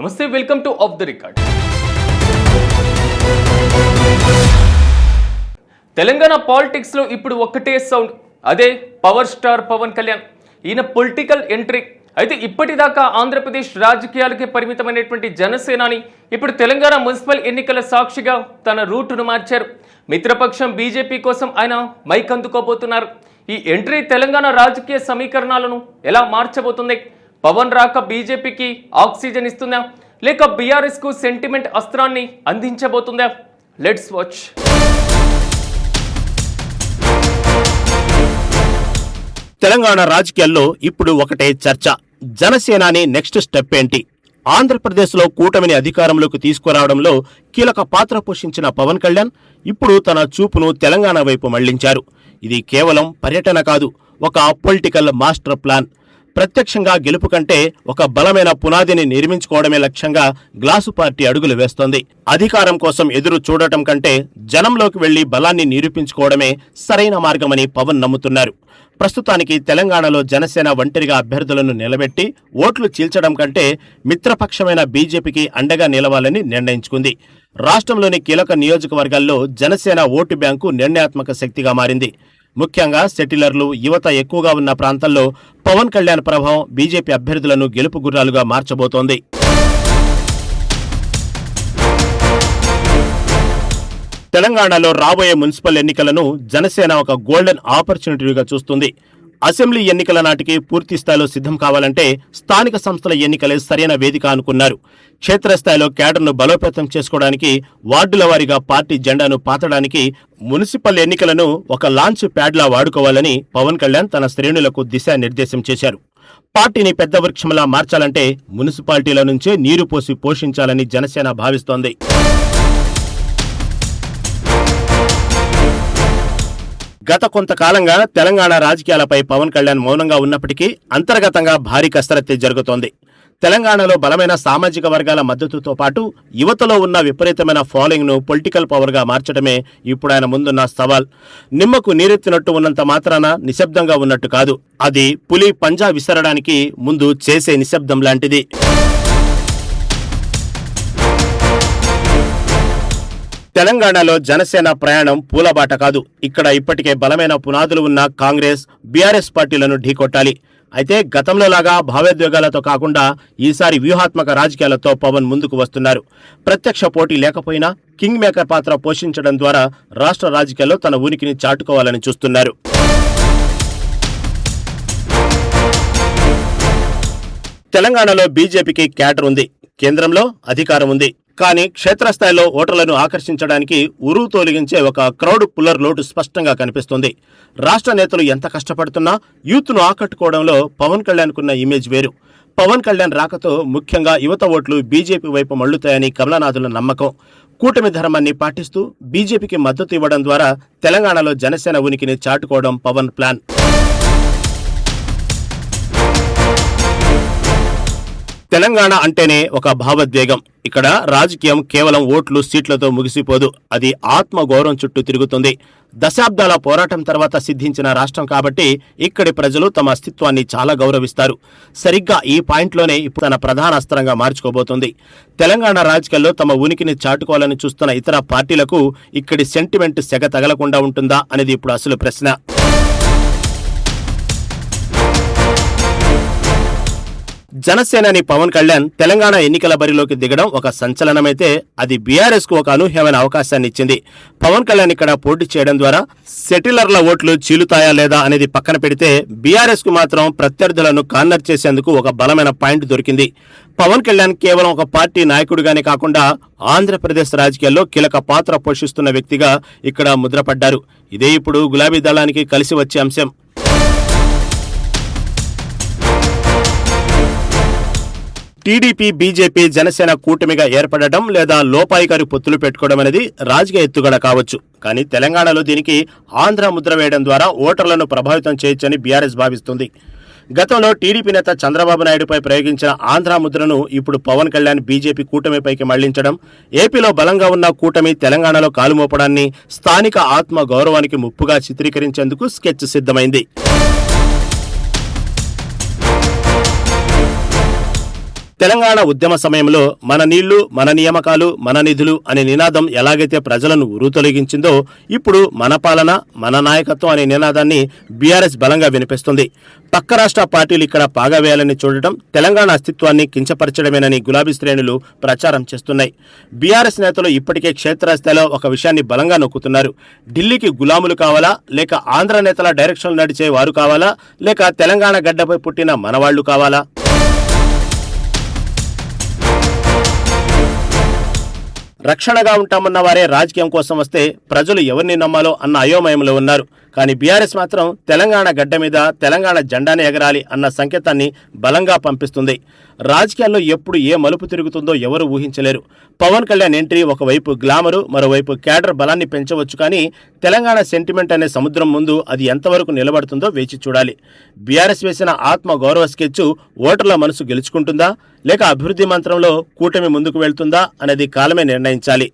నమస్తే, welcome to of the record. Telangana politics లో ఇప్పుడు ఒక్కటే సౌండ్, అదే పవర్ స్టార్ పవన్ కళ్యాణ్. ఈయన పొలిటికల్ ఎంట్రీ అయితే ఇప్పటిదాకా ఆంధ్రప్రదేశ్ రాజకీయాలకే పరిమితమైనటువంటి జనసేనాని ఇప్పుడు తెలంగాణ మున్సిపల్ ఎన్నికల సాక్షిగా తన రూటును మార్చారు. మిత్రపక్షం బీజేపీ కోసం ఆయన మైక్ అందుకోబోతున్నారు. ఈ ఎంట్రీ తెలంగాణ రాజకీయ సమీకరణాలను ఎలా మార్చబోతుంది? పవన్ రాక బీజేపీకి ఆక్సిజన్ ఇస్తుందా, లేక బీఆర్ఎస్ కు సెంటిమెంట్ అస్త్రాన్ని అందించబోతుందా? Let's watch. తెలంగాణ రాజకీయాల్లో ఇప్పుడు ఒకటే చర్చ. జనసేనాని నెక్స్ట్ స్టెప్ ఏంటి? ఆంధ్రప్రదేశ్లో కూటమిని అధికారంలోకి తీసుకురావడంలో కీలక పాత్ర పోషించిన పవన్ కళ్యాణ్ ఇప్పుడు తన చూపును తెలంగాణ వైపు మళ్లించారు. ఇది కేవలం పర్యటన కాదు, ఒక పొలిటికల్ మాస్టర్ ప్లాన్. ప్రత్యక్షంగా గెలుపు కంటే ఒక బలమైన పునాదిని నిర్మించుకోవడమే లక్ష్యంగా గ్లాసు పార్టీ అడుగులు వేస్తోంది. అధికారం కోసం ఎదురు చూడటం కంటే జనంలోకి వెళ్లి బలాన్ని నిరూపించుకోవడమే సరైన మార్గమని పవన్ నమ్ముతున్నారు. ప్రస్తుతానికి తెలంగాణలో జనసేన ఒంటరిగా అభ్యర్థులను నిలబెట్టి ఓట్లు చీల్చడం కంటే మిత్రపక్షమైన బీజేపీకి అండగా నిలవాలని నిర్ణయించుకుంది. రాష్ట్రంలోని కీలక నియోజకవర్గాల్లో జనసేన ఓటు బ్యాంకు నిర్ణయాత్మక శక్తిగా మారింది. ముఖ్యంగా సెటిలర్లు, యువత ఎక్కువగా ఉన్న ప్రాంతాల్లో పవన్ కళ్యాణ్ ప్రభావం బీజేపీ అభ్యర్థులను గెలుపు గుర్రాలుగా మార్చబోతోంది. తెలంగాణలో రాబోయే మున్సిపల్ ఎన్నికలను జనసేన ఒక గోల్డెన్ ఆపర్చునిటీగా చూస్తుంది. అసెంబ్లీ ఎన్నికల నాటికి పూర్తి స్థాయిలో సిద్ధం కావాలంటే స్థానిక సంస్థల ఎన్నికలే సరైన వేదిక అనుకున్నారు. క్షేత్రస్థాయిలో కేడర్ను బలోపేతం చేసుకోవడానికి, వార్డుల వారీగా పార్టీ జెండాను పాతడానికి మున్సిపల్ ఎన్నికలను ఒక లాంచ్ ప్యాడ్లా వాడుకోవాలని పవన్ కళ్యాణ్ తన శ్రేణులకు దిశానిర్దేశం చేశారు. పార్టీని పెద్ద వృక్షంలా మార్చాలంటే మున్సిపాలిటీల నుంచే నీరు పోసి పోషించాలని జనసేన భావిస్తోంది. గత కొంతకాలంగా తెలంగాణ రాజకీయాలపై పవన్ కళ్యాణ్ మౌనంగా ఉన్నప్పటికీ అంతర్గతంగా భారీ కసరత్తే జరుగుతోంది. తెలంగాణలో బలమైన సామాజిక వర్గాల మద్దతుతో పాటు యువతలో ఉన్న విపరీతమైన ఫాలోయింగ్ ను పొలిటికల్ పవర్ గా మార్చడమే ఇప్పుడు ఆయన ముందున్న సవాల్. నిమ్మకు నీరెత్తినట్టు ఉన్నంత మాత్రాన నిశ్శబ్దంగా ఉన్నట్టు కాదు, అది పులి పంజా విసరడానికి ముందు చేసే నిశ్శబ్దం లాంటిది. తెలంగాణలో జనసేన ప్రయాణం పూలబాట కాదు. ఇక్కడ ఇప్పటికే బలమైన పునాదులు ఉన్న కాంగ్రెస్, బీఆర్ఎస్ పార్టీలను ఢీకొట్టాలి. అయితే గతంలో లాగా భావోద్వేగాలతో కాకుండా ఈసారి వ్యూహాత్మక రాజకీయాలతో పవన్ ముందుకు వస్తున్నారు. ప్రత్యక్ష పోటీ లేకపోయినా కింగ్ మేకర్ పాత్ర పోషించడం ద్వారా రాష్ట్ర రాజకీయాల్లో తన ఉనికిని చాటుకోవాలని చూస్తున్నారు. తెలంగాణలో బీజేపీకి క్యాడర్ ఉంది, కేంద్రంలో అధికారం ఉంది. కానీ క్షేత్రస్థాయిలో ఓటర్లను ఆకర్షించడానికి ఉరువు తొలగించే ఒక క్రౌడ్ పుల్లర్ లోటు స్పష్టంగా కనిపిస్తుంది. రాష్ట్ర నేతలు ఎంత కష్టపడుతున్నా యూత్ను ఆకట్టుకోవడంలో పవన్ కళ్యాణ్కున్న ఇమేజ్ వేరు. పవన్ కళ్యాణ్ రాకతో ముఖ్యంగా యువత ఓట్లు బీజేపీ వైపు మళ్లుతాయని కమలనాథుల నమ్మకం. కూటమి ధర్మాన్ని పాటిస్తూ బీజేపీకి మద్దతు ఇవ్వడం ద్వారా తెలంగాణలో జనసేన ఉనికిని చాటుకోవడం పవన్ ప్లాన్. తెలంగాణ అంటేనే ఒక భావోద్వేగం. ఇక్కడ రాజకీయం కేవలం ఓట్లు, సీట్లతో ముగిసిపోదు, అది ఆత్మగౌరవం చుట్టూ తిరుగుతుంది. దశాబ్దాల పోరాటం తర్వాత సిద్ధించిన రాష్ట్రం కాబట్టి ఇక్కడి ప్రజలు తమ అస్తిత్వాన్ని చాలా గౌరవిస్తారు. సరిగ్గా ఈ పాయింట్లోనే ఇప్పుడు తన ప్రధాన అస్త్రంగా మార్చుకోబోతుంది. తెలంగాణ రాజకీయాల్లో తమ ఉనికిని చాటుకోవాలని చూస్తున్న ఇతర పార్టీలకు ఇక్కడి సెంటిమెంట్ సెగ తగలకుండా ఉంటుందా అనేది ఇప్పుడు అసలు ప్రశ్న. జనసేనాని పవన్ కళ్యాణ్ తెలంగాణ ఎన్నికల బరిలోకి దిగడం ఒక సంచలనమైతే అది బీఆర్ఎస్ కు ఒక అనూహ్యమైన అవకాశాన్ని ఇచ్చింది. పవన్ కళ్యాణ్ ఇక్కడ పోటీ చేయడం ద్వారా సెటిలర్ల ఓట్లు చీలుతాయా లేదా అనేది పక్కన పెడితే బీఆర్ఎస్ కు మాత్రం ప్రత్యర్థులను కార్నర్ చేసేందుకు ఒక బలమైన పాయింట్ దొరికింది. పవన్ కళ్యాణ్ కేవలం ఒక పార్టీ నాయకుడిగానే కాకుండా ఆంధ్రప్రదేశ్ రాజకీయాల్లో కీలక పాత్ర పోషిస్తున్న వ్యక్తిగా ఇక్కడ ముద్రపడ్డారు. ఇదే ఇప్పుడు గులాబీ దళానికి కలిసి వచ్చే అంశం. టీడీపీ, బీజేపీ, జనసేన కూటమిగా ఏర్పడడం లేదా లోపాయికారి పొత్తులు పెట్టుకోవడం అనేది రాజకీయ ఎత్తుగడ కావచ్చు. కానీ తెలంగాణలో దీనికి ఆంధ్ర ముద్ర వేయడం ద్వారా ఓటర్లను ప్రభావితం చేయొచ్చని బీఆర్ఎస్ భావిస్తుంది. గతంలో టీడీపీ నేత చంద్రబాబు నాయుడుపై ప్రయోగించిన ఆంధ్ర ముద్రను ఇప్పుడు పవన్ కళ్యాణ్ బీజేపీ కూటమిపైకి మళ్లించడం, ఏపీలో బలంగా ఉన్న కూటమి తెలంగాణలో కాలుమోపడాన్ని స్థానిక ఆత్మ గౌరవానికి ముప్పుగా చిత్రీకరించేందుకు స్కెచ్ సిద్ధమైంది. తెలంగాణ ఉద్యమ సమయంలో మన నీళ్లు మన నియామకాలు మన నిధులు అనే నినాదం ఎలాగైతే ప్రజలను ఉరుతొలగించిందో ఇప్పుడు మన పాలన మన నాయకత్వం అనే నినాదాన్ని బీఆర్ఎస్ బలంగా వినిపిస్తుంది. పక్క రాష్ట్ర పార్టీలు ఇక్కడ పాగా వేయాలని చూడటం తెలంగాణ అస్తిత్వాన్ని కించపరచడమేనని గులాబీ శ్రేణులు ప్రచారం చేస్తున్నాయి. బీఆర్ఎస్ నేతలు ఇప్పటికే క్షేత్రస్థాయిలో ఒక విషయాన్ని బలంగా నొక్కుతున్నారు. ఢిల్లీకి గులాములు కావాలా, లేక ఆంధ్ర నేతల డైరెక్షన్ నడిచే వారు కావాలా, లేక తెలంగాణ గడ్డపై పుట్టిన మనవాళ్లు కావాలా? రక్షణగా ఉంటామన్న వారే రాజకీయం కోసం వస్తే ప్రజలు ఎవరిని నమ్మాలో అన్న అయోమయంలో ఉన్నారు. కానీ బీఆర్ఎస్ మాత్రం తెలంగాణ గడ్డ మీద తెలంగాణ జెండానే ఎగరాలి అన్న సంకేతాన్ని బలంగా పంపిస్తుంది. రాజకీయాల్లో ఎప్పుడు ఏ మలుపు తిరుగుతుందో ఎవరు ఊహించలేరు. పవన్ కళ్యాణ్ ఎంట్రీ ఒకవైపు గ్లామరు, మరోవైపు క్యాడర్ బలాన్ని పెంచవచ్చు. కానీ తెలంగాణ సెంటిమెంట్ అనే సముద్రం ముందు అది ఎంతవరకు నిలబడుతుందో వేచి చూడాలి. బీఆర్ఎస్ వేసిన ఆత్మ గౌరవ స్కెచ్ ఓటర్ల మనసు గెలుచుకుంటుందా, లేక అభివృద్ధి మంత్రంలో కూటమి ముందుకు వెళ్తుందా అనేది కాలమే నిర్ణయించాలి.